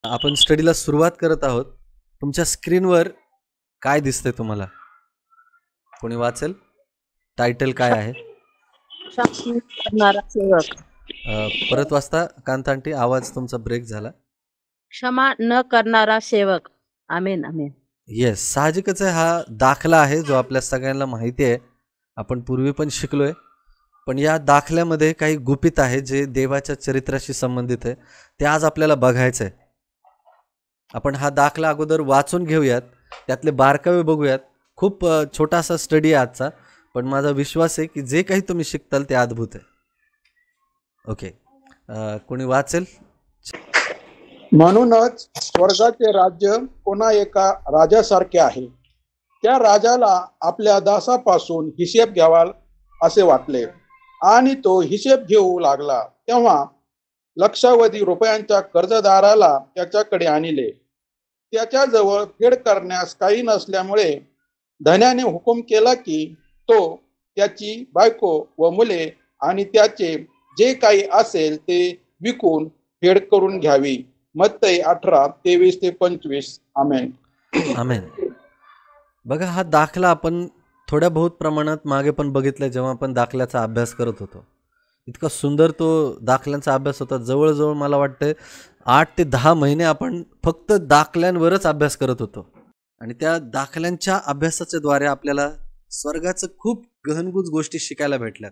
आपण स्टडीला सुरुवात करत आहोत. तुमच्या स्क्रीनवर काय दिसतंय तुम्हाला? कोणी वाचेल? टायटल काय आहे? करणारा सेवक. परत वाचता कांतांटी, आवाज तुमचा ब्रेक झाला. क्षमा न करणारा सेवक. आमेन आमेन. येस, साहजिकच आहे. हा दाखला आहे जो आपल्या सगळ्यांना माहिती आहे, आपण पूर्वी पण शिकलोय. पण या दाखल्यामध्ये काही गुपित आहे जे देवाच्या चरित्राशी संबंधित आहे, ते आज आपल्याला बघायचं आहे. आपण हा दाखला अगोदर वाचून घेऊयात, त्यातले बारकावे बघूयात. खूप छोटासा स्टडी आहे आजचा, पण माझा विश्वास आहे की जे काही तुम्ही शिकताल ते अद्भुत आहे. ओके, कोणी वाचेल? म्हणूनच स्वर्गाचे राज्य कोणा एका राजासारखे आहे. त्या राजाला आपल्या दासापासून हिशेब घ्यावा असे वाटले आणि तो हिशेब घेऊ लागला. तेव्हा लक्षावधी रुपयांच्या कर्जदाराला त्याच्याकडे आणले. त्याच्याजवळ फेड करण्यास काही नसल्यामुळे धन्याने हुकूम केला की तो त्याची बायको व मुले आणि त्याचे जे काही असेल ते विकून फेड करून घ्यावी. मत्तई 18:23-25. आमेन आमेन. बघा, हा दाखला आपण थोड्या बहुत प्रमाणात मागे पण बघितलं जेव्हा आपण दाखल्याचा अभ्यास करत होतो. इतका सुंदर तो दाखल्यांचा अभ्यास होता. जवळजवळ मला वाटतं 8 ते 10 महिने आपण फक्त दाखल्यांवरच अभ्यास करत होतो. आणि त्या दाखल्यांच्या अभ्यासाच्या द्वारे आपल्याला स्वर्गाचं खूप गहनगुज गोष्टी शिकायला भेटल्यात.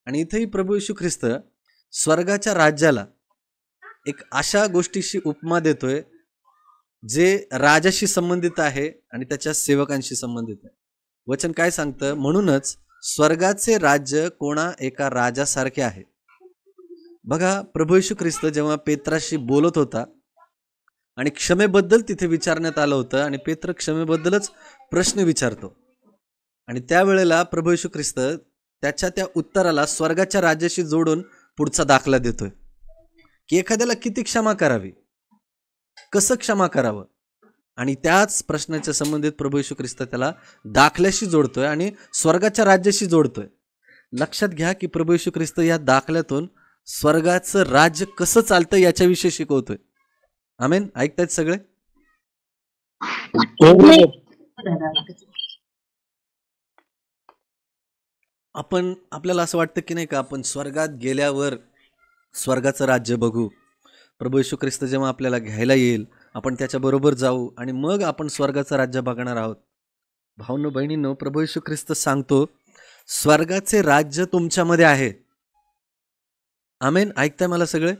आणि इथेही प्रभू येशू ख्रिस्त स्वर्गाच्या राज्याला एक अशा गोष्टीशी उपमा देतोय जे राजाशी संबंधित आहे आणि त्याच्या सेवकांशी संबंधित आहे. वचन काय सांगतं? म्हणूनच स्वर्गाचे राज्य कोणा एका राजासारखे आहे. बघा, प्रभू येशू ख्रिस्त जेव्हा पेत्राशी बोलत होता आणि क्षमेबद्दल तिथे विचारण्यात आलं होतं आणि पेत्र क्षमेबद्दलच प्रश्न विचारतो. आणि त्यावेळेला प्रभू येशू ख्रिस्त त्याच्या त्या उत्तराला स्वर्गाच्या राज्याशी जोडून पुढचा दाखला देतोय की एखाद्याला किती क्षमा करावी, कसं क्षमा करावं. आणि त्याच प्रश्नाच्या संबंधित प्रभू येशू ख्रिस्त त्याला दाखल्याशी जोडतोय आणि स्वर्गाच्या राज्याशी जोडतोय. लक्षात घ्या की प्रभू येशू ख्रिस्त या दाखल्यातून स्वर्गाचं राज्य कसं चालतं याच्याविषयी शिकवतोय. आमेन. ऐकतायत सगळे? आपल्याला असं वाटतं की नाही का, आपण स्वर्गात गेल्यावर स्वर्गाचं राज्य बघू. प्रभू येशू ख्रिस्त जेव्हा आपल्याला घ्यायला येईल, आपण त्याच्याबरोबर जाऊ आणि मग आपण स्वर्गाचं राज्य बघणार आहोत. भाऊंनो बहिणींनो, प्रभू येशू ख्रिस्त सांगतो स्वर्गाचे राज्य तुमच्यामध्ये आहे. आमेन. ऐकताय मला सगळे?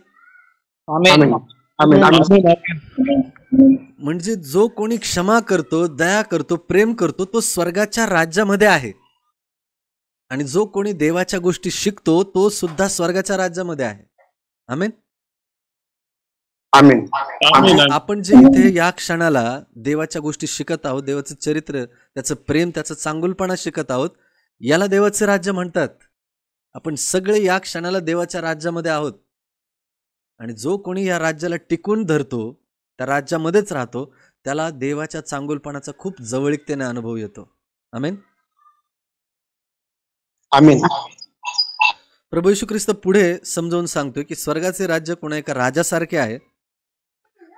म्हणजे जो कोणी क्षमा करतो, दया करतो, प्रेम करतो, तो स्वर्गाच्या राज्यामध्ये आहे. आणि जो कोणी देवाच्या गोष्टी शिकतो तो सुद्धा स्वर्गाच्या राज्यामध्ये आहे. आमेन. आपण जे इथे या क्षणाला देवाच्या गोष्टी शिकत आहोत, देवाचं चरित्र, त्याचं प्रेम, त्याचं चांगुलपणा शिकत आहोत, याला देवाचे राज्य म्हणतात. आपण सगळे या क्षणाला देवाच्या राज्यामध्ये आहोत. आणि जो कोणी या राज्याला टिकून धरतो, त्या राज्यामध्येच राहतो, त्याला देवाच्या चांगुलपणाचा खूप जवळीकतेने अनुभव येतो. आमेन. आमेन. प्रभू येशू ख्रिस्त पुढे समजावून सांगतोय की स्वर्गाचे राज्य कोणा एका राजासारखे आहे.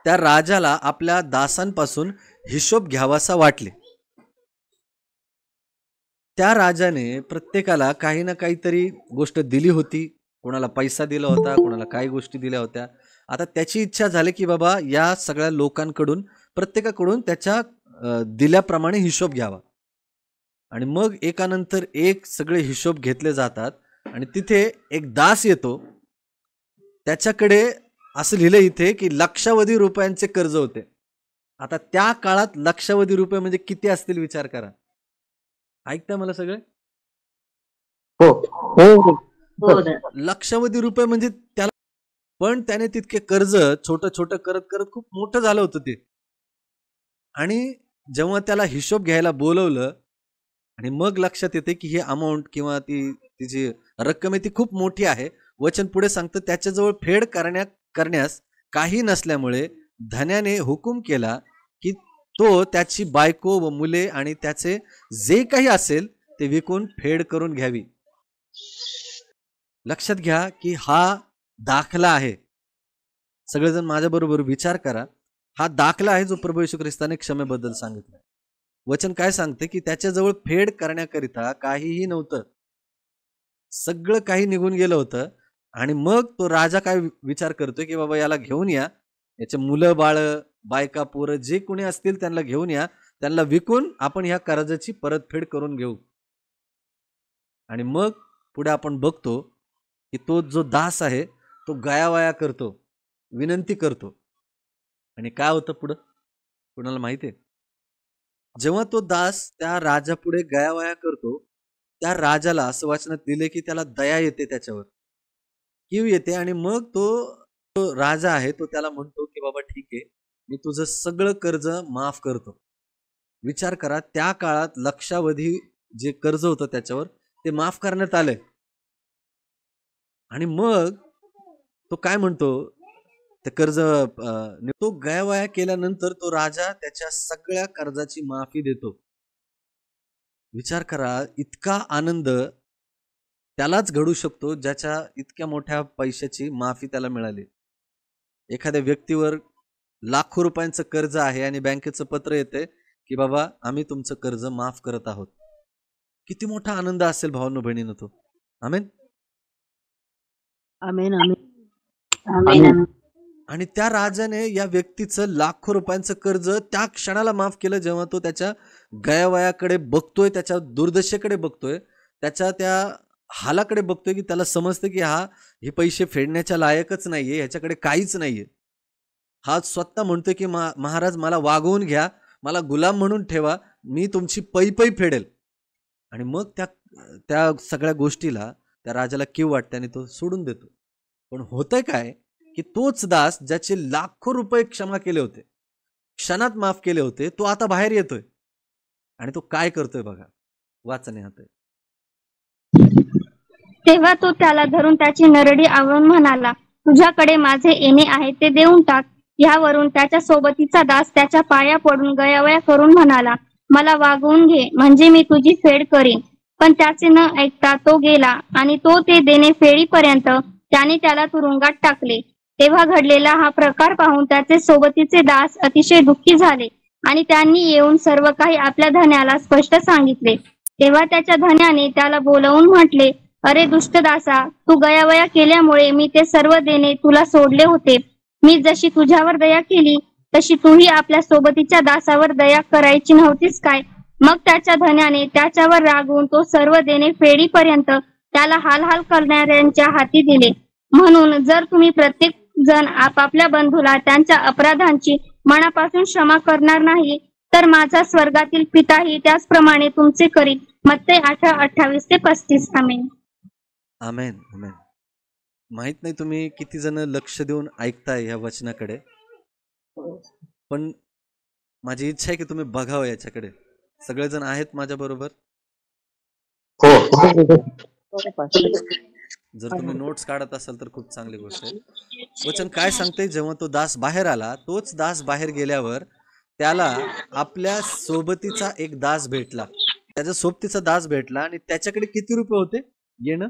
त्या राजाला आपल्या दासांपासून हिशोब घ्यावासा वाटले. त्या राजाने प्रत्येकाला काही ना काहीतरी गोष्ट दिली होती. कोणाला पैसा दिला होता, कोणाला काही गोष्टी दिल्या होत्या. आता त्याची इच्छा झाली की बाबा या सगळ्या लोकांकडून प्रत्येकाकडून त्याच्या दिल्याप्रमाणे हिशोब घ्यावा. आणि मग एकानंतर एक सगळे हिशोब घेतले जातात. आणि तिथे एक दास येतो. त्याच्याकडे असं लिहिलं इथे की लक्षावधी रुपयांचे कर्ज होते. आता त्या काळात लक्षावधी रुपये म्हणजे किती असतील विचार करा. ऐकता मला सगळे? लक्षावधी रुपये म्हणजे त्याला, पण त्याने तितके कर्ज छोटं छोटं करत करत खूप मोठं झालं होतं ते. आणि जेव्हा त्याला हिशोब घ्यायला बोलवलं आणि मग लक्षात येते की ही अमाऊंट किंवा तिची रक्कम आहे ती खूप मोठी आहे. वचन पुढे सांगतं त्याच्याजवळ फेड करण्यास काही नसल्यामुळे धन्याने हुकूम केला की तो त्याची बायको व मुले आणि त्याचे जे काही असेल ते विकून फेड करून घ्यावी. लक्षात घ्या की हा दाखला आहे. सगळेजण माझ्याबरोबर विचार करा. हा दाखला आहे जो प्रभू येशू ख्रिस्ताने क्षमेबद्दल सांगितलं. वचन काय सांगते की त्याच्याजवळ फेड करण्याकरिता काहीही नव्हतं, सगळं काही निघून गेलं होतं. आणि मग तो राजा काय विचार करतोय की बाबा याला घेऊन या, याचे मुलं बाळ बायका पोरं जे कोणी असतील त्यांना घेऊन या, त्यांना विकून आपण ह्या कर्जाची परतफेड करून घेऊ. आणि मग पुढे आपण बघतो की तो जो दास आहे तो गयावया करतो, विनंती करतो. आणि काय होतं पुढं कुणाला माहिती आहे? जेव्हा तो दास त्या राजापुढे गयावया करतो, त्या राजाला असं वाचनात दिले की त्याला दया येते, त्याच्यावर कीव येते. आणि मग तो राजा आहे तो त्याला म्हणतो की बाबा ठीक आहे, मी तुझं सगळं कर्ज माफ करतो. विचार करा, त्या काळात लक्षावधी जे कर्ज होतं त्याच्यावर ते माफ करण्यात आलंय. आणि मग तो काय म्हणतो, ते कर्ज तो गयावया केल्यानंतर तो राजा त्याच्या सगळ्या कर्जाची माफी देतो. विचार करा, इतका आनंद त्यालाच घडू शकतो ज्याच्या इतक्या मोठ्या पैशाची माफी त्याला मिळाली. एखाद्या व्यक्तीवर लाखो रुपयांचं कर्ज आहे आणि बँकेचं पत्र येते की बाबा आम्ही तुमचं कर्ज माफ करत आहोत. किती मोठा आनंद असेल भावांनो बहिणींनो तो. आमेन. आमेन. आमेन. आणि त्या राजाने या व्यक्तीचं लाखो रुपयांचं कर्ज त्या क्षणाला माफ केलं जेव्हा तो त्याच्या गयावयाकडे बघतोय, त्याच्या दुर्दशेकडे बघतोय, त्याच्या त्या हालाकडे बघतोय की त्याला समजतं की हे पैसे फेडण्याच्या लायकच नाहीये, ह्याच्याकडे काहीच नाहीये. हा स्वतः म्हणतोय की महाराज मला वागवून घ्या, मला गुलाम म्हणून ठेवा, मी तुमची पै पै फेडेल. आणि मग त्या सगळ्या गोष्टीला त्या राजाला कीव वाटते आणि तो सोडून देतो. पण होतंय काय की तोच दास ज्याचे लाखो रुपये क्षमा केले होते, क्षणात माफ केले होते, तो आता बाहेर येतोय. आणि तो काय करतोय बघा, वाचणे हात. तेव्हा तो त्याला धरून त्याची नरडी आवळून म्हणाला, तुझ्याकडे माझे येणे आहे ते देऊन टाक. यावरून त्याच्या सोबतीचा दास त्याच्या पाया पडून गयावया करून म्हणाला, मला वागवून घे, म्हणजे मी तुझी फेड करीन. पण त्याचे न ऐकता तो गेला आणि तो ते देणे फेडीपर्यंत त्याने त्याला तुरुंगात टाकले. तेव्हा घडलेला हा प्रकार पाहून त्याचे सोबतीचे दास अतिशय दुःखी झाले आणि त्यांनी येऊन सर्व काही आपल्या धन्याला स्पष्ट सांगितले. तेव्हा त्याच्या धन्याने त्याला बोलवून म्हटले, अरे दुष्ट दासा, तू गयावया केल्यामुळे मी ते सर्व देणे तुला सोडले होते. मी जशी तुझ्यावर दया केली तशी तूही आपल्या सोबतीच्या दासावर दया करायची नव्हतीस काय? मग त्याच्या धन्याने त्याच्यावर रागवून तो सर्व देणे फेडीपर्यंत त्याला हाल करणाऱ्यांच्या हाती दिले. म्हणून जर तुम्ही प्रत्येक जण आपापल्या बंधूला त्यांच्या अपराधांची मनापासून क्षमा करणार नाही, तर माझा स्वर्गातील पिताही त्याचप्रमाणे तुमचे करीत. मत्ते 8:28-35. आमेन. आमेन. आमेन. माहित नाही तुम्ही किती जण लक्ष देऊन ऐकताय ह्या वचनाकडे, पण माझी इच्छा आहे की तुम्ही बघावं याच्याकडे. सगळेजण आहेत माझ्या बरोबर? जर तुम्ही नोट्स काढत असाल तर खूप चांगली गोष्ट आहे. वचन काय सांगते, जेव्हा तो दास बाहेर आला, तोच दास बाहेर गेल्यावर त्याला आपल्या सोबतीचा एक दास भेटला. त्याच्या सोबतीचा दास भेटला आणि त्याच्याकडे किती रुपये होते येणं?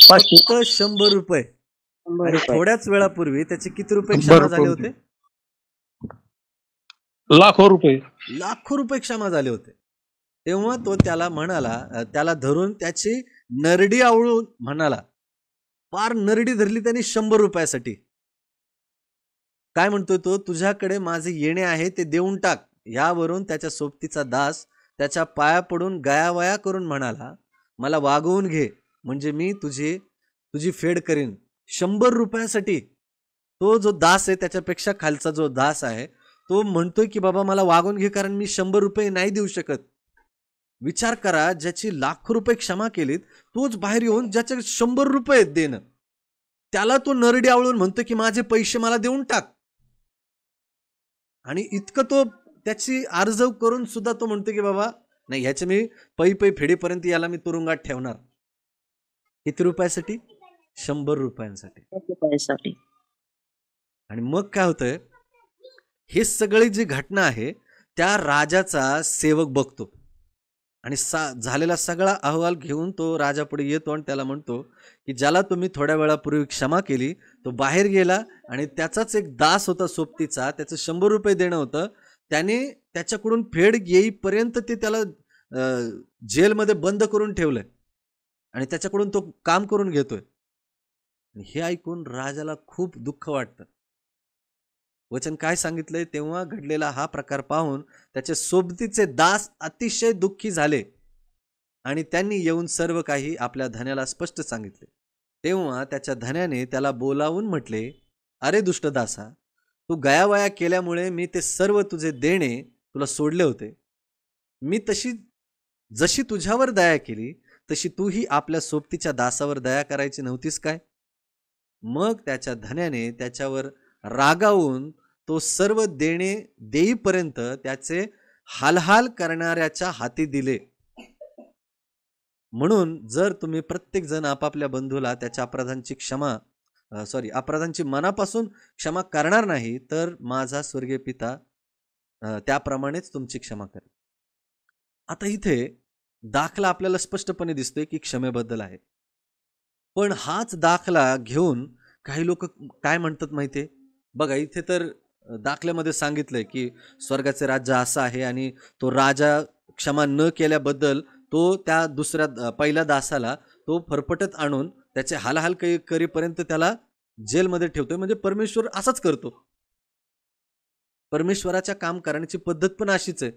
फक्त 100 रुपये. आणि थोड्याच वेळापूर्वी त्याचे किती रुपये क्षमा झाले होते? लाखो रुपये. लाखो रुपये क्षमा झाले होते. तेव्हा तो त्याला म्हणाला, त्याला धरून त्याची नरडी आवळून म्हणाला, फार नरडी धरली त्यांनी 100 रुपयासाठी. काय म्हणतोय तो, तुझ्याकडे माझे येणे आहे ते देऊन टाक. यावरून त्याच्या सोबतीचा दास त्याच्या पाया पडून गयावया करून म्हणाला, मला वागवून घे, म्हणजे मी तुझी फेड करीन. 100 रुपयासाठी तो जो दास आहे, त्याच्यापेक्षा खालचा जो दास आहे, तो म्हणतोय की बाबा मला वागवून घे, कारण मी 100 रुपये नाही देऊ शकत. विचार करा, ज्याची लाखो रुपये क्षमा केलीत, तोच बाहेर येऊन ज्याचे 100 रुपये देणं, त्याला तो नरडी आवळून म्हणतो की माझे पैसे मला देऊन टाक. आणि इतकं तो त्याची आर्जव करून सुद्धा तो म्हणतो की बाबा नाही, ह्याचे मी पै फेडीपर्यंत याला मी तुरुंगात ठेवणार. किती रुपयासाठी? 100 रुपयांसाठी. आणि मग काय होतंय, हे सगळी जी घटना आहे त्या राजाचा सेवक बघतो. आणि झालेला सगळा अहवाल घेऊन तो राजापुढे येतो आणि त्याला म्हणतो की ज्याला तुम्ही थोड्या वेळापूर्वी क्षमा केली तो बाहेर गेला आणि त्याचाच एक दास होता सोबतीचा, त्याचं 100 रुपये देणं होतं, त्याने त्याच्याकडून फेड येईपर्यंत ते त्याला जेलमध्ये बंद करून ठेवलंय आणि त्याच्याकडून तो काम करून घेतोय. हे ऐकून राजाला खूप दुःख वाटतं. वचन काय सांगितलंय, तेव्हा घडलेला हा प्रकार पाहून त्याचे सोबतीचे दास अतिशय दुःखी झाले आणि त्यांनी येऊन सर्व काही आपल्या धन्याला स्पष्ट सांगितले. तेव्हा त्याच्या धन्याने त्याला बोलावून म्हटले, अरे दुष्ट दासा, तू गयावया केल्यामुळे मी ते सर्व तुझे देणे तुला सोडले होते. मी जशी तुझ्यावर दया केली तशी तूही आपल्या सोबतीच्या दासावर दया करायची नव्हतीस काय? मग त्याच्या धन्याने त्याच्यावर रागावून तो सर्व देणे देईपर्यंत त्याचे हालहाल करणाऱ्याच्या हाती दिले. म्हणून जर तुम्ही प्रत्येक जण आपापल्या बंधूला त्याच्या अपराधांची मनापासून क्षमा करणार नाही तर माझा स्वर्गीय पिता त्याप्रमाणेच तुमची क्षमा करेल. आता इथे दाखला आपल्याला स्पष्टपणे दिसतोय की क्षमेबद्दल आहे. पण हाच दाखला घेऊन काही लोक काय म्हणतात माहितीये बघा, इथे तर दाखल्यामध्ये सांगितलंय की स्वर्गाचे राज्य असं आहे आणि तो राजा क्षमा न केल्याबद्दल तो त्या पहिल्या दासाला तो फरफटत आणून त्याचे हालहाल करीपर्यंत त्याला जेलमध्ये ठेवतोय. म्हणजे परमेश्वर असाच करतो. परमेश्वराच्या काम करण्याची पद्धत पण अशीच आहे.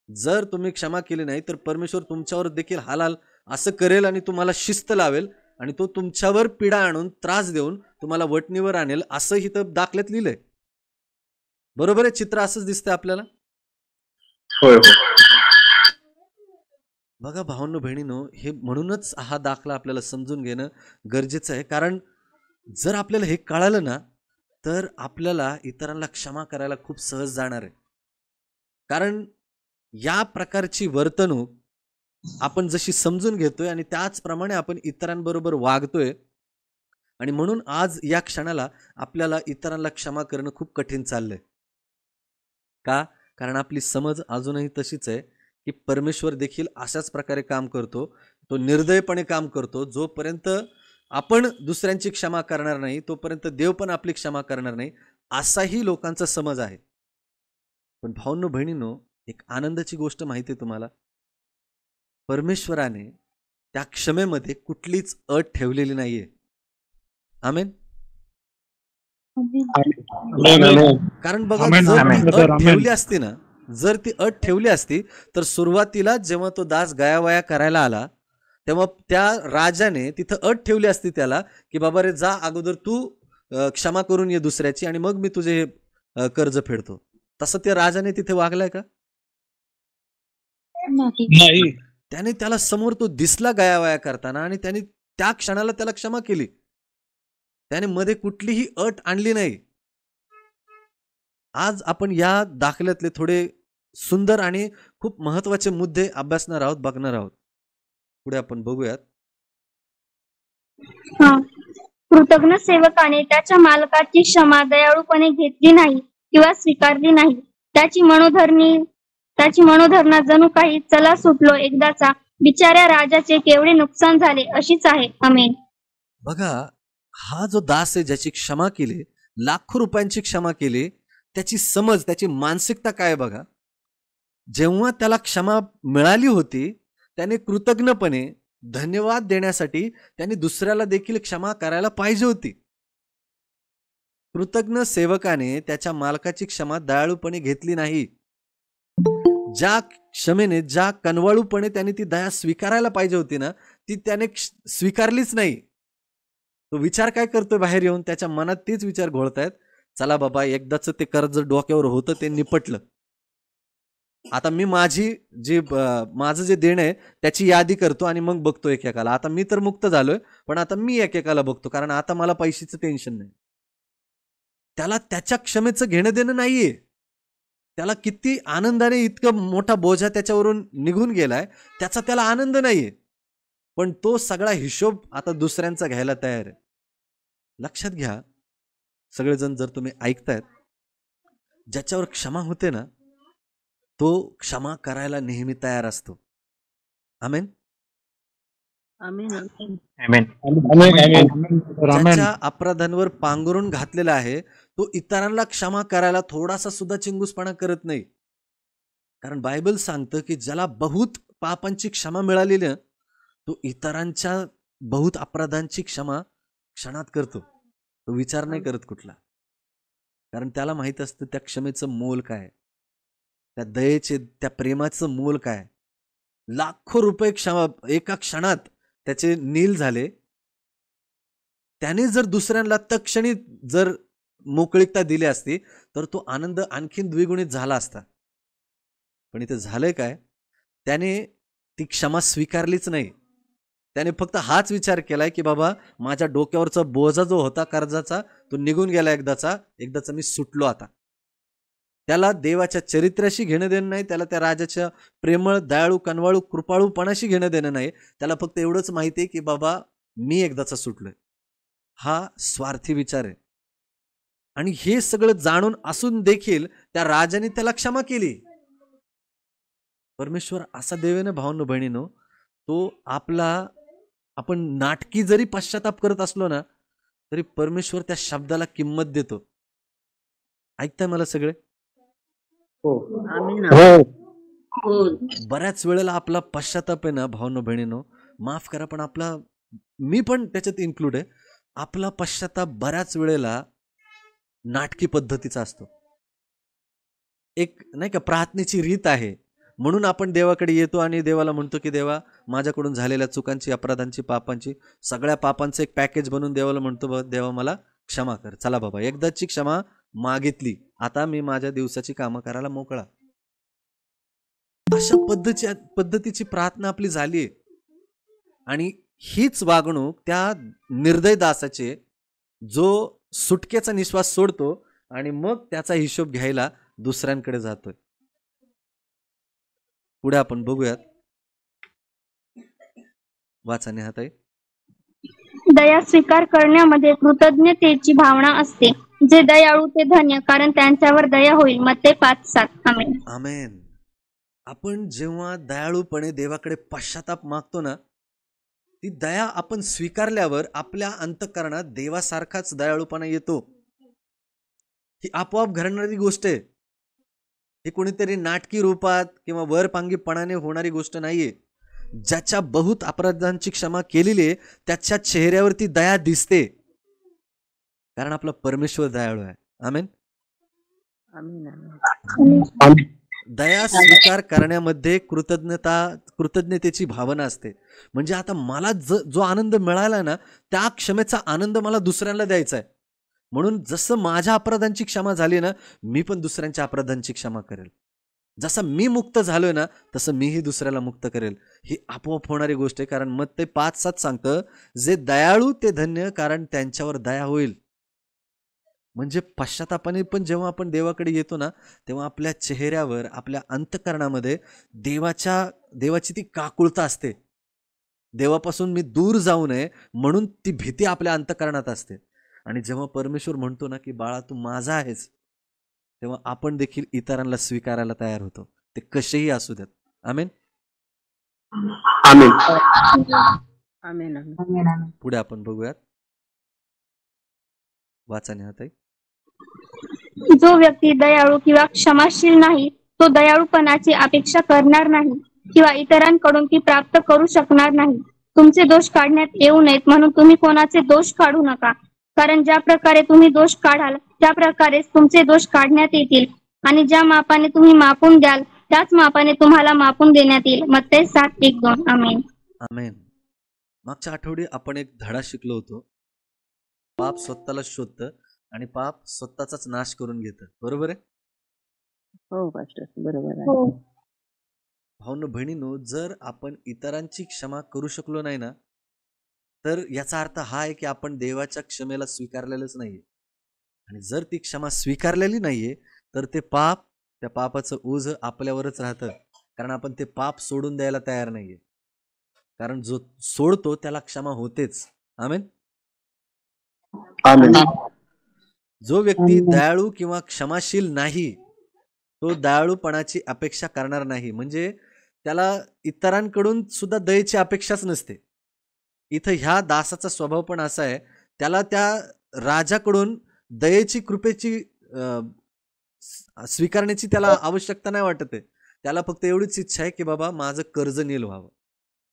जर तुम्ही क्षमा केली नाही तर परमेश्वर तुमच्यावर देखील हालहाल असं करेल आणि तुम्हाला शिस्त लावेल आणि तो तुमच्यावर पीडा आणून त्रास देऊन तुम्हाला वटणीवर आणेल, असं इथं दाखल्यात लिहिलंय. बरोबर आहे? चित्र असंच दिसतंय आपल्याला. होय. बघा भावांनो बहिणीनो, हे म्हणूनच हा दाखला आपल्याला समजून घेणं गरजेचं आहे. कारण जर आपल्याला हे कळालं ना तर आपल्याला इतरांना क्षमा करायला खूप सहज जाणार आहे. कारण या प्रकारची वर्तणूक आपण जशी समजून घेतोय आणि त्याचप्रमाणे आपण इतरांबरोबर वागतोय आणि म्हणून आज या क्षणाला आपल्याला इतरांना क्षमा करणं खूप कठीण चाललंय. का? कारण आपली समज अजूनही तशीच आहे की परमेश्वर देखील अशाच प्रकारे काम करतो. तो निर्दयपणे काम करतो. जोपर्यंत आपण दुसऱ्यांची क्षमा करणार नाही तोपर्यंत देव पण आपली क्षमा करणार नाही, असाही लोकांचा समज आहे. पण भावांनो बहिणींनो, एक आनंदाची गोष्ट माहिती आहे तुम्हाला, परमेश्वराने त्या क्षमेमध्ये कुठलीच अट ठेवलेली नाहीये. आमेन. कारण बघा, जर ती अट ठेवली असती ना, जर ती अट ठेवली असती तर सुरुवातीला जेव्हा तो दास गयावया करायला आला तेव्हा त्या राजाने तिथं अट ठेवली असती त्याला की बाबा रे जा, अगोदर तू क्षमा करून ये दुसऱ्याची आणि मग मी तुझे कर्ज फेडतो. तसं त्या राजाने तिथे वागलाय का? नाही. त्याने त्याला समोर तो दिसला गयावया करताना आणि त्याने त्या क्षणाला त्याला क्षमा केली. त्याने मध्ये कुठलीही अट आणली नाही. आज आपण या दाखल्यातले थोडे सुंदर आणि खूप महत्वाचे मुद्दे अभ्यासणार आहोत, बघणार आहोत. पुढे आपण बघूयात. कृतज्ञ सेवकाने त्याच्या मालकाची क्षमा दयाळूपणे घेतली नाही किंवा स्वीकारली नाही. त्याची मनोधरणा जणू काही चला सुटलो एकदाचा, बिचाऱ्या राजाचे केवढे नुकसान झाले अशीच आहे. आमेन. बघा, हा जो दास आहे ज्याची क्षमा केली, लाखो रुपयांची क्षमा केली, त्याची समज, त्याची मानसिकता काय बघा. जेव्हा त्याला क्षमा मिळाली होती त्याने कृतज्ञपणे धन्यवाद देण्यासाठी त्याने दुसऱ्याला देखील क्षमा करायला पाहिजे होती. कृतज्ञ सेवकाने त्याच्या मालकाची क्षमा दयाळूपणे घेतली नाही. ज्या क्षमेने, ज्या कनवाळूपणे त्याने ती दया स्वीकारायला पाहिजे होती ना, ती त्याने स्वीकारलीच नाही. तो विचार काय करतोय बाहेर येऊन, त्याच्या मनात तेच विचार घोळतायत, चला बाबा एकदाच ते कर्ज डोक्यावर होतं ते निपटलं, आता मी माझं जे देणं आहे त्याची यादी करतो आणि मग बघतो एकेकाला. आता मी तर मुक्त झालोय पण आता मी एकेकाला बघतो, कारण आता मला पैशाचं टेन्शन नाही. त्याला त्याच्या क्षमेचं घेणं देणं नाहीये. त्याला किती आनंदाने इतकं मोठा बोजा त्याच्यावरून निघून गेलाय त्याचा त्याला आनंद नाहीये. पण तो सगळा हिशोब आता दुसऱ्यांचा घ्यायला तयार आहे. लक्षात घ्या सगळेजण, जर तुम्ही ऐकतायत, ज्याच्यावर क्षमा होते ना तो क्षमा करायला नेहमी तयार असतो. आमेन. आमेन. आमेन. आमेन. ज्याच्या अपराधांवर पांघरून घातलेला आहे तो इतरांना क्षमा करायला थोडासा सुद्धा चिंगूसपणा करत नाही. कारण बायबल सांगतं की ज्याला बहुत पापांची क्षमा मिळालेली आहे तो इतरांच्या बहुत अपराधांची क्षमा क्षणात करतो. तो विचार नाही करत कुठला. कारण त्याला माहित असतं त्या क्षमेचं मोल काय, त्या दयेचे त्या प्रेमाचं मोल काय. लाखो रुपये क्षमा एका क्षणात त्याचे नील झाले. त्याने जर दुसऱ्यांना तत्क्षणी जर मोकळीकता दिली असती तर तो आनंद आणखीन द्विगुणित झाला असता. पण इथे झालंय काय, त्याने ती क्षमा स्वीकारलीच नाही. त्याने फक्त हाच विचार केलाय की बाबा माझ्या डोक्यावरचा बोजा जो होता कर्जाचा तो निघून गेला एकदाचा मी सुटलो आता. त्याला देवाच्या चरित्राशी घेणं देणं नाही, त्याला त्या राजाच्या प्रेमळ दयाळू कनवाळू कृपाळूपणाशी घेणं देणं नाही. त्याला फक्त एवढंच माहिती आहे की बाबा मी एकदाचा सुटलोय. हा स्वार्थी विचार आहे. आणि हे सगळं जाणून असून देखील त्या राजाने त्याला क्षमा केली. परमेश्वर असा देव आहे ना भावांनो बहिणीनो, तो आपण नाटकी जरी पश्चाताप करत असलो ना तरी परमेश्वर त्या शब्दाला किंमत देतो. ऐकताय मला सगळे? आमेन. बऱ्याच वेळेला आपला पश्चाताप आहे ना भावांनो बहिणीनो, माफ करा पण मी पण त्याच्यात इन्क्लूड आहे, आपला पश्चाताप बऱ्याच वेळेला नाटकी पद्धतीचा असतो. एक नाही का प्रार्थनेची रीत आहे म्हणून आपण देवाकडे येतो आणि देवाला म्हणतो की देवा माझ्याकडून झालेल्या चुकांची अपराधांची पापांची सगळ्या पापांचं एक पॅकेज बनवून देवाला म्हणतो देवा मला क्षमा कर. चला बाबा एकदाची क्षमा मागितली, आता मी माझ्या दिवसाची कामं करायला मोकळा. अशा पद्धतीची प्रार्थना आपली झाली. आणि हीच वागणूक त्या निर्दय दासाचे जो सुटकेचा निश्वास सोडतो आणि मग त्याचा हिशोब घ्यायला दुसऱ्यांकडे जातोय. पुढे आपण बघूयात. वाचाने हात आहे. दया स्वीकार करण्यामध्ये कृतज्ञतेची भावना असते. जे दयाळू ते धन्य, कारण त्यांच्यावर दया होईल. मत्ते 5:7. आमेन. आमेन. आपण जेव्हा दयाळूपणे देवाकडे पश्चाताप मागतो ना, ती दया आपण स्वीकारल्यावर आपल्या अंतःकरणात देवासारखाच दयाळूपणा येतो. ही आपोआप घडणारी गोष्ट आहे. ही कोणीतरी नाटकी रूपात किंवा वरपांगीपणाने होणारी गोष्ट नाहीये. ज्याच्या बहुत अपराधांची क्षमा केलेली आहे त्याच्या चेहऱ्यावरती दया दिसते, कारण आपला परमेश्वर दयाळू आहे. आमेन. दया स्वीकार करण्यामध्ये कृतज्ञतेची भावना असते. म्हणजे आता मला जो आनंद मिळाला ना त्या क्षमेचा आनंद मला दुसऱ्यांना द्यायचा आहे. म्हणून जसं माझ्या अपराधांची क्षमा झाली ना मी पण दुसऱ्यांच्या अपराधांची क्षमा करेल. जसं मी मुक्त झालोय ना तसं मीही दुसऱ्याला मुक्त करेल. ही आपोआप होणारी गोष्ट आहे. कारण मत्ते 5:7 सांगतं जे दयाळू ते धन्य, कारण त्यांच्यावर दया होईल. म्हणजे पश्चातापाने पण जेव्हा आपण देवाकडे येतो ना तेव्हा आपल्या चेहऱ्यावर आपल्या अंतःकरणामध्ये देवाची ती काकुळता असते. देवापासून मी दूर जाऊ नये म्हणून ती भीती आपल्या अंतःकरणात असते. आणि जेव्हा परमेश्वर म्हणतो ना की बाळा तू माझा आहेस, तेव्हा आपण देखील इतरांना स्वीकारायला तयार होतो, ते कसेही असू देत. आमेन. आमेन. पुढे आपण बघूयात. वाचाने हात आहे. जो व्यक्ती दयाळू किंवा क्षमाशील नाही तो दयाळूपणाची अपेक्षा करणार नाही किंवा इतरांकडून ती प्राप्त करू शकणार नाही. तुमचे दोष काढण्यात येऊ नयेत म्हणून तुम्ही कोणाचे दोष काढू नका, कारण ज्या प्रकारे तुम्ही दोष काढाल त्या प्रकारेच तुमचे दोष काढण्यात येतील, आणि ज्या मापाने तुम्ही मापून द्याल त्याच मापाने तुम्हाला मापून देण्यात येईल. मत्ते 7:1-2. आमेन. आमेन. मागच्या आठवडी आपण एक धडा शिकलो होतो. पाप स्वतःला शोधतं आणि पाप स्वतःचाच नाश करून घेतं. बरोबर आहे? हो पास्टर, बरोबर आहे. हो. भावनो बहिणीनो, जर आपण इतरांची क्षमा करू शकलो नाही ना तर याचा अर्थ हा आहे की आपण देवाच्या क्षमेला स्वीकारलेलंच नाहीये. आणि जर ती क्षमा स्वीकारलेली नाहीये तर त्या पापाचं ओझ आपल्यावरच राहतं, कारण आपण ते पाप सोडून द्यायला तयार नाहीये. कारण जो सोडतो त्याला क्षमा होतेच. आमेन. जो व्यक्ती दयाळू किंवा क्षमाशील नाही तो दयाळूपणाची अपेक्षा करणार नाही. म्हणजे त्याला इतरांकडून सुद्धा दयेची अपेक्षाच नसते. इथं ह्या दासाचा स्वभाव पण असा आहे, त्याला त्या राजाकडून दयेची कृपेची स्वीकारण्याची त्याला आवश्यकता नाही वाटत आहे. त्याला फक्त एवढीच इच्छा आहे की बाबा माझं कर्ज नील व्हावं.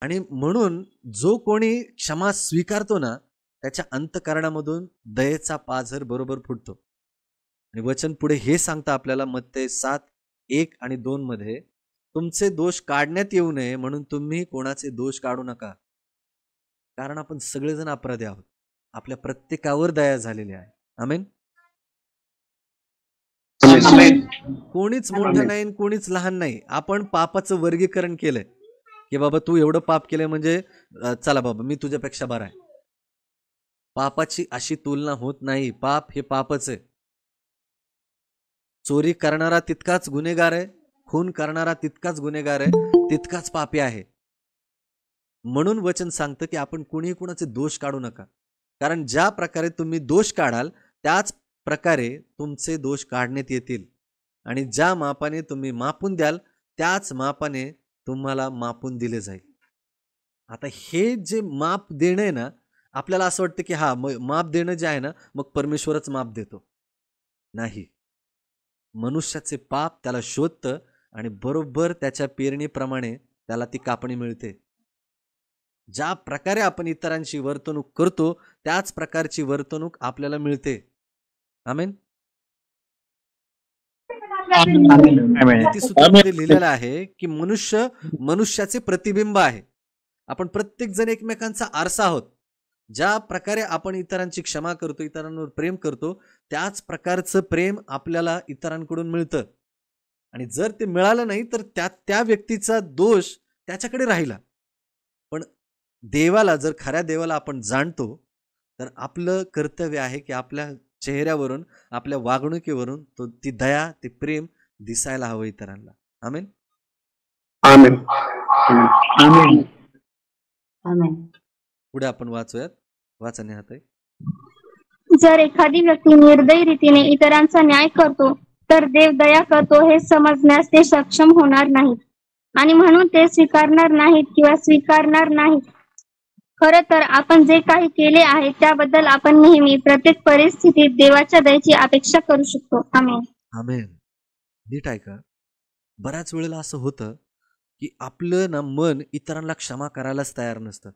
आणि म्हणून जो कोणी क्षमा स्वीकारतो ना, त्याच्या अंतःकरणामधून दयेचा पाझर बरोबर फुटतो. आणि वचन पुढे हे सांगतं आपल्याला मत्ते 7:1 आणि 2 मध्ये, तुमचे दोष काढण्यात येऊ नये म्हणून तुम्ही कोणाचे दोष काढू नका, कारण आपण सगळेजण अपराधी आहोत. आपल्या प्रत्येकावर दया झालेली आहे. आमेन. कोणीच मोठं नाही आणि कोणीच लहान नाही. आपण पापाचं वर्गीकरण केलंय की बाबा तू एवढं पाप केलंय म्हणजे चला बाबा मी तुझ्यापेक्षा बरा आहे. पापाची अशी तुलना होत नाही. पाप हे पापच आहे. चोरी करणारा तितकाच गुन्हेगार आहे, खून करणारा तितकाच गुन्हेगार आहे, तितकाच पापी आहे. म्हणून वचन सांगतं की आपण कुणीही कुणाचे दोष काढू नका, कारण ज्या प्रकारे तुम्ही दोष काढाल त्याच प्रकारे तुमचे दोष काढण्यात येतील. आणि ज्या मापाने तुम्ही मापून द्याल त्याच मापाने तुम्हाला मापून दिले जाईल. आता हे जे माप देणं आहे ना, आपल्याला असं वाटतं की हा माप देणं जे आहे ना, मग परमेश्वरच माप देतो. नाही, मनुष्याचे पाप त्याला शोधतं आणि बरोबर त्याच्या पेरणीप्रमाणे त्याला ती कापणी मिळते. ज्या प्रकारे आपण इतरांची वर्तणूक करतो त्याच प्रकारची वर्तणूक आपल्याला मिळते. आमेन. नीतिसूत्रामध्ये लिहिलेलं आहे की मनुष्य मनुष्याचे प्रतिबिंब आहे. आपण प्रत्येक जण एकमेकांचा आरसा आहोत. ज्या प्रकारे आपण इतरांची क्षमा करतो, इतरांवर प्रेम करतो, त्याच प्रकारचं प्रेम आपल्याला इतरांकडून मिळतं. आणि जर ते मिळालं नाही तर त्या व्यक्तीचा दोष त्याच्याकडे राहिला. पण देवाला, जर खऱ्या देवाला आपण जाणतो तर आपलं कर्तव्य आहे की आपल्या चेहऱ्यावरून, आपल्या वागणुकीवरून ती दया, ते प्रेम दिसायला हवं इतरांना. आमेन. आमेन. आमेन. आमेन. पुढे आपण वाचूयात. वाचणे हात आहे. जर एखादी व्यक्ती निर्दयी रीतीने इतरांचा न्याय करतो तर देव दया करतो हे समजण्यास ते सक्षम होणार नाहीत आणि म्हणून ते स्वीकारणार नाहीत किंवा स्वीकारणार नाहीत. खरं तर आपण जे काही केले आहे त्याबद्दल आपण नेहमी प्रत्येक परिस्थितीत देवाच्या दयेची अपेक्षा करू शकतो. आमेन. आमेन. नीट ऐका. बऱ्याच वेळेला असं होतं की आपलं ना मन इतरांना क्षमा करायलाच तयार नसतं.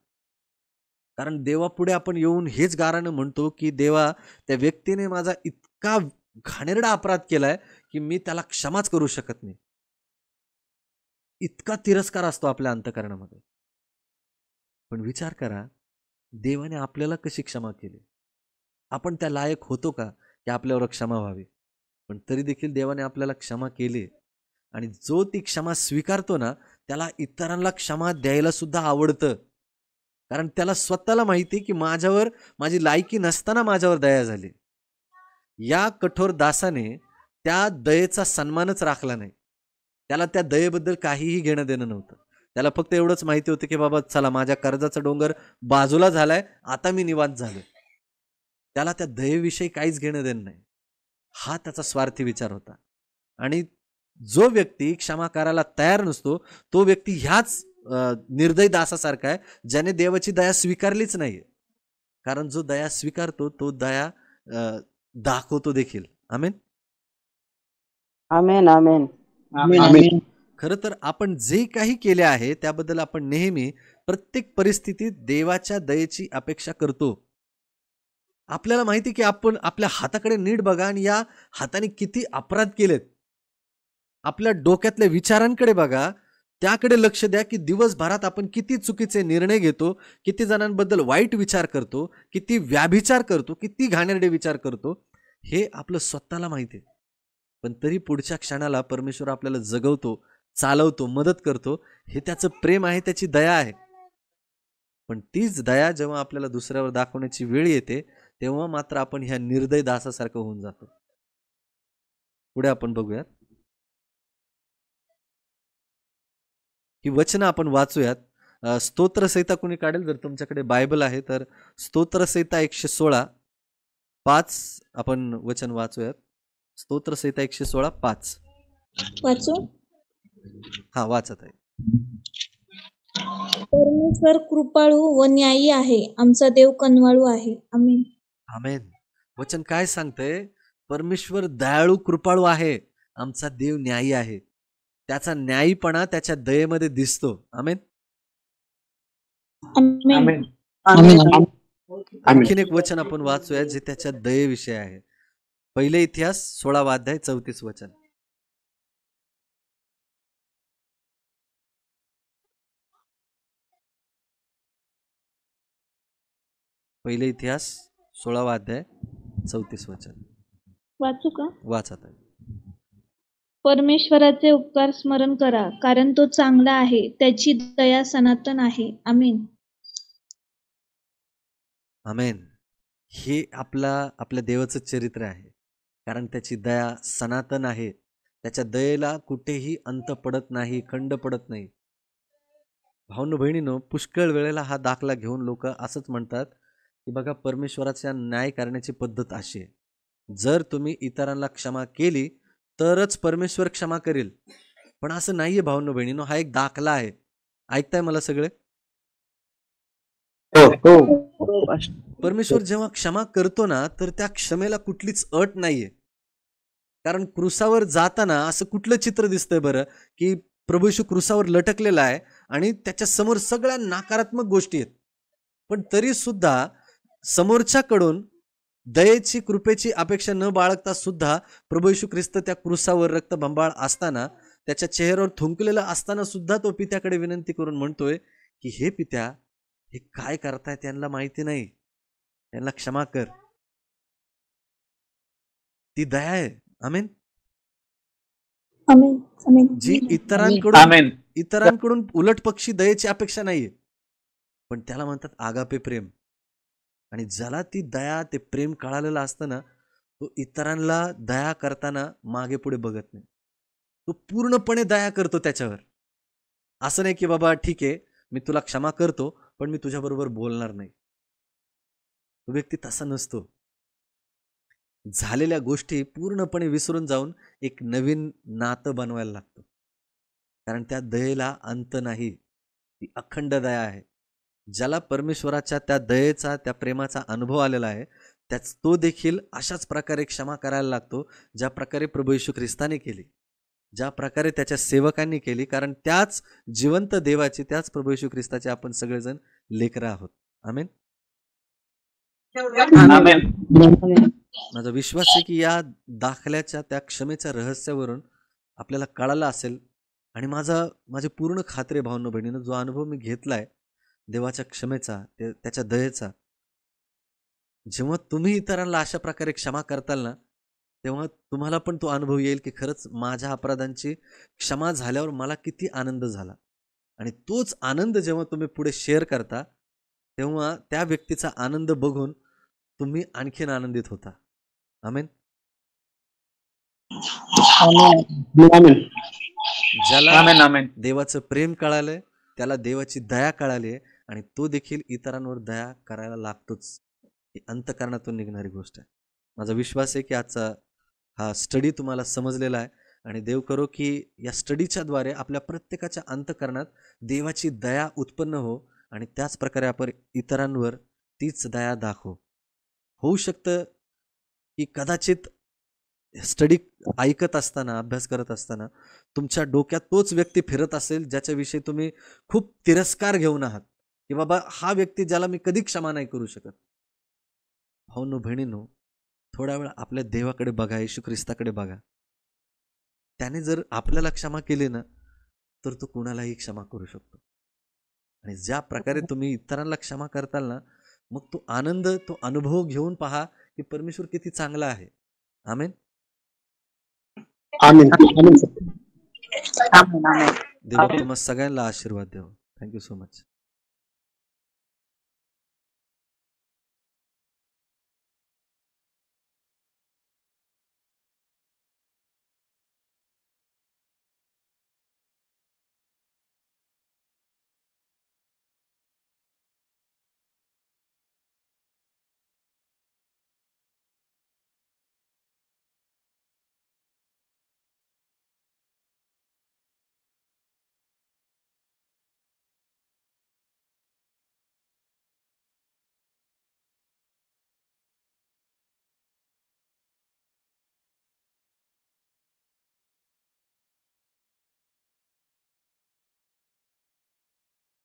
कारण देवापुढे आपण येऊन हेच गारानं म्हणतो की देवा, त्या व्यक्तीने माझा इतका घाणेरडा अपराध केलाय की मी त्याला क्षमाच करू शकत नाही. इतका तिरस्कार असतो आपल्या अंतःकरणामध्ये. पण विचार करा, देवाने आपल्याला कशी क्षमा केली? आपण त्या लायक होतो का की आपल्यावर क्षमा व्हावी? पण तरी देखील देवाने आपल्याला क्षमा केली. आणि जो ती क्षमा स्वीकारतो ना, त्याला इतरांना क्षमा द्यायला सुद्धा आवडतं. कारण त्याला स्वतःला माहिती की माझ्यावर, माझी लायकी नसताना माझ्यावर दया झाली. या कठोर दासाने त्या दयेचा सन्मानच राखला नाही. त्याला त्या दयेबद्दल काहीही घेणं देणं नव्हतं. त्याला फक्त एवढंच माहिती होतं की बाबा चला, माझ्या कर्जाचा डोंगर बाजूला झालाय, आता मी निवांत झालो. त्याला त्या दयेविषयी काहीच घेणं देणं नाही. हा त्याचा स्वार्थी विचार होता. आणि जो व्यक्ती क्षमा करायला तयार नसतो तो व्यक्ती ह्याच निर्दयी दासासारखा आहे, ज्याने देवाची दया स्वीकारलीच नाही. कारण जो दया स्वीकारतो तो दया दाखवतो देखील. आमेन. आमेन. आमेन. आमेन. खरं तर आपण जे काही केले आहे त्याबद्दल आपण नेहमी प्रत्येक परिस्थितीत देवाच्या दयेची अपेक्षा करतो. आपल्याला माहिती की आपण आपल्या हाताकडे नीट बघा आणि या हाताने किती अपराध केलेत. आपल्या डोक्यातल्या विचारांकडे बघा, त्याकडे लक्ष द्या की दिवसभरात आपण किती चुकीचे निर्णय घेतो, किती जणांबद्दल वाईट विचार करतो, किती व्याभिचार करतो, किती घाणेरडे विचार करतो. हे आपलं स्वतःला माहिती आहे. पण तरी पुढच्या क्षणाला परमेश्वर आपल्याला जगवतो, चालवतो, मदत करतो. हे त्याचं प्रेम आहे, त्याची दया आहे. पण तीच दया जेव्हा आपल्याला दुसऱ्यावर दाखवण्याची वेळ येते तेव्हा मात्र आपण ह्या निर्दय दासासारखं होऊन जातो. पुढे आपण बघूयात. ही वचनं आपण वाचूयात. स्तोत्रसंहिता कोणी काढेल, जर तुमच्याकडे बायबल आहे तर स्तोत्रसंहिता 116:5 आपण वचन वाचूयात. स्तोत्रसंहिता 116:5 वाचू. हा, वाचत आहे. परमेश्वर कृपाळू व न्यायी आहे. आमचा देव कनवाळू आहे. आमीन. आमेन. वचन काय सांगतंय? परमेश्वर दयाळू कृपाळू आहे, आमचा देव न्यायी आहे. त्याचा न्यायीपणा त्याच्या दयेमध्ये दिसतो. आमेन. आमीन. आमेन. आणखीन एक वचन आपण वाचूया जे त्याच्या दयेविषयी आहे. पहिले इतिहास 16 अध्याय 34 वचन. पहिले इतिहास 16 अध्याय 34 वचन वाचू का? वाचत आहे. परमेश्वराचे उपकार स्मरण करा, कारण तो चांगला आहे. त्याची दया सनातन आहे. आमीन. आमेन. हे आपल्या देवाचं चरित्र आहे, कारण त्याची दया सनातन आहे. त्याच्या दयेला कुठेही अंत पडत नाही, खंड पडत नाही. भाऊनो बहिणीनो, पुष्कळ वेळेला हा दाखला घेऊन लोक असंच म्हणतात की बघा, परमेश्वराचा न्याय करण्याची पद्धत अशी आहे, जर तुम्ही इतरांना क्षमा केली तरच परमेश्वर क्षमा करेल. पण असं नाहीये भाऊनो बहिणीनो, हा एक दाखला आहे. ऐकताय मला सगळे? परमेश्वर जेव्हा क्षमा करतो ना, तर त्या क्षमेला कुठलीच अट नाहीये. कारण क्रुसावर जाताना असं कुठलं चित्र दिसतंय बरं की प्रभू येशू क्रुसावर लटकलेला आहे आणि त्याच्या समोर सगळ्या नकारात्मक गोष्टी आहेत, पण तरी सुद्धा समोरच्याकडून दयेची कृपेची अपेक्षा न बाळगता सुद्धा प्रभू येशू ख्रिस्त त्या क्रुसावर रक्तबंबाळ असताना, त्याच्या चेहऱ्यावर थुंकलेला असताना सुद्धा तो पित्याकडे विनंती करून म्हणतोय की हे पित्या, हे काय करताय त्यांना माहिती नाही, त्यांना क्षमा कर. ती दया आहे. आमेन. आमीन. आमीन. जी आमेन. इतरांकडून उलट पक्षी दयेची अपेक्षा नाहीये, पण त्याला म्हणतात आगापे प्रेम. आणि ज्याला ती दया, ते प्रेम कळालेलं असतं ना, तो इतरांना दया करताना मागे पुढे बघत नाही. तो पूर्णपणे दया करतो त्याच्यावर. असं नाही की बाबा ठीक आहे, मी तुला क्षमा करतो, पण मी तुझ्याबरोबर बोलणार नाही. तो व्यक्ती तसा नसतो. झालेल्या गोष्टी पूर्णपणे विसरून जाऊन एक नवीन नातं बनवायला लागतो, कारण त्या दयेला अंत नाही. ती अखंड दया आहे. ज्याला परमेश्वराच्या त्या दयेचा, त्या प्रेमाचा अनुभव आलेला आहे, तो देखील अशाच प्रकारे क्षमा करायला लागतो, ज्या प्रकारे प्रभू येशू ख्रिस्ताने केली, ज्या प्रकारे त्याच्या सेवकांनी केली. कारण त्याच जिवंत देवाची, त्याच प्रभू येशू ख्रिस्ताचे आपण सगळेजण लेकरं आहोत. आमेन. माझा विश्वास आहे की या दाखल्याच्या, त्या क्षमेच्या रहस्यावरून आपल्याला कळालं असेल. आणि माझी पूर्ण खात्री भावना बहिणीनं, जो अनुभव मी घेतलाय देवाच्या क्षमेचा, त्याच्या दयेचा, जेव्हा तुम्ही इतरांना अशा प्रकारे क्षमा करताल ना, तेव्हा तुम्हाला पण तो अनुभव येईल की खरंच माझ्या अपराधांची क्षमा झाल्यावर मला किती आनंद झाला. आणि तोच आनंद जेव्हा तुम्ही पुढे शेअर करता, तेव्हा त्या व्यक्तीचा आनंद बघून तुम्ही आणखीन आनंदित होता. आमेन. ज्याला देवाचं प्रेम कळालंय, त्याला देवाची दया कळाली, आणि तो देखील इतरांवर दया करायला लागतोच. ही अंतःकरणातून निघणारी गोष्ट आहे. माझा विश्वास आहे की आजचा हा स्टडी तुम्हाला समजलेला आहे, आणि देव करो की या स्टडीच्या द्वारे आपल्या प्रत्येकाच्या अंतःकरणात देवाची दया उत्पन्न हो, आणि त्याच प्रकारे आपण इतरांवर तीच दया दाखवू. होऊ शकतं की कदाचित स्टडी ऐकत असताना, अभ्यास करत असताना तुमच्या डोक्यात तोच व्यक्ती फिरत असेल ज्याच्याविषयी तुम्ही खूप तिरस्कार घेऊन आहात, की बाबा हा व्यक्ती ज्याला मी कधी क्षमा नाही करू शकत. भाऊनो बहिणीनो, थोड्या वेळ आपल्या देवाकडे बघा, येशू ख्रिस्ताकडे बघा. त्याने जर आपल्याला क्षमा केली ना, तर तो कुणालाही क्षमा करू शकतो. आणि ज्या प्रकारे तुम्ही इतरांना क्षमा करताल ना, मग तो आनंद, तो अनुभव घेऊन पहा की परमेश्वर किती चांगला आहे. आमेन. देव तुम्हा सगळ्यांना आशीर्वाद द्यावा. Thank you so much.